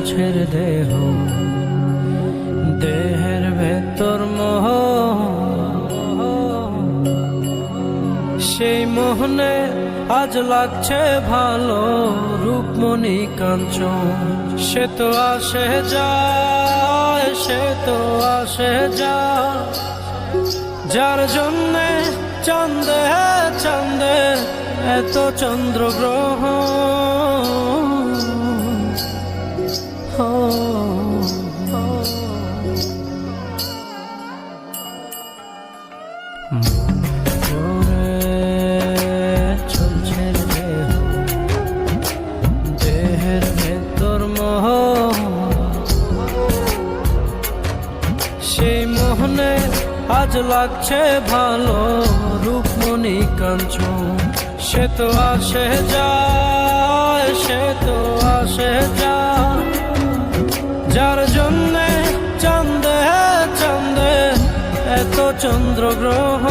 চলছে রে দেহ, দেহের ভেতর মোহ, সেই মোহনে আজ লাগছে ভালো রূপমণি কাঞ্চন। সে তো আসে যায়, সে তো আসে যায়, যার জন্যে চাঁদে চাঁদে এত চন্দ্রগ্রহ। চলছে দেহ, দেহের ভেতর মোহ, সেই মোহনে আজ লাগছে ভালো রূপমণি কাঞ্চন। সে তো আসে যায়, সে তো আসে যায়, যার জন্যে চাঁদে চাঁদে এত চন্দ্রগ্রহ।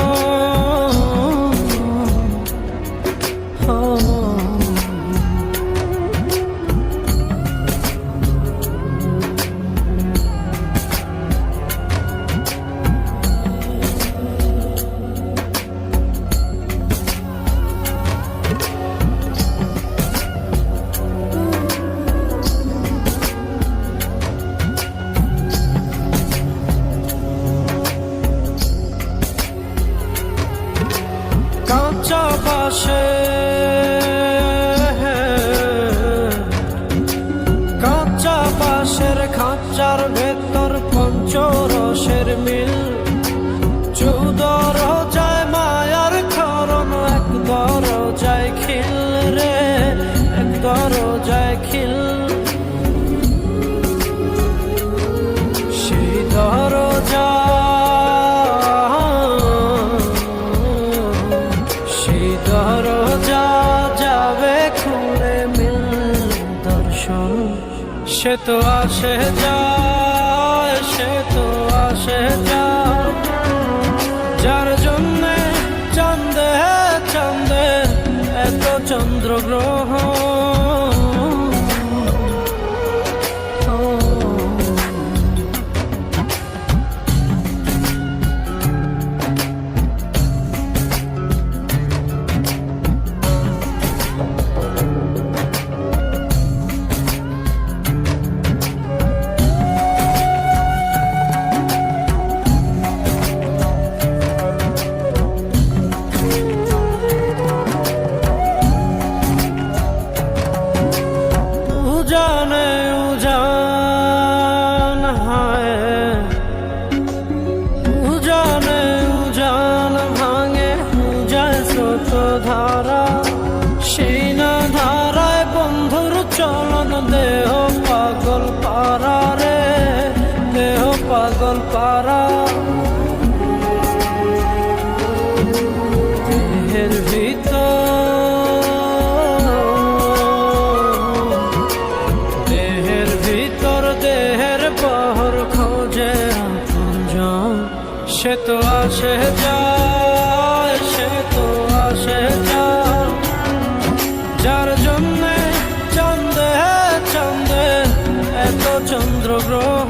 কাঁচা বাসে, কাঁচা বাসের খাঁচার ভেতর পঞ্চরসের মিল, চৌদ রোজায় মায়ার খরণ, এক দরজায় খিল রে, এক দরজায় খিল। সেই দরজা, সেই দরজা যাবে খুলে মিল দর্শন। সে তো আসে যায়, সে তো আসে যায়, যার জন্যে চাঁদে চাঁদে এত চন্দ্রগ্রহ। উজানে উজান হায়, উজানে উজান ভাঙে যায় স্রোত ধারা, সেই না ধারায় বন্ধুর চলন। দেহ পাগল পারা রে, দেহ পাগল পারা। দেহের ভিতর, দেহের পহর খোঁজে আপনজন। সে তো আসে যায়, সে তো আসে যায়, যার জন্যে চাঁদে চাঁদে এত চন্দ্রগ্রহ।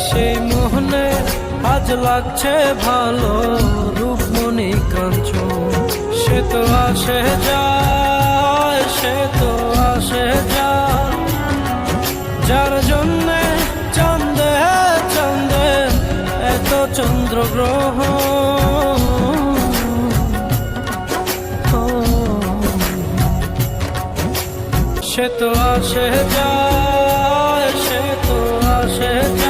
সেই মোহনে আজ লাগছে ভালো রূপমণি কাঞ্চন। সে তো আসে যায়, সে তো আসে যায়, যার জন্যে চাঁদে চাঁদে এত চন্দ্রগ্রহ। সে তো আসে যায়, সে তো আসে যায়,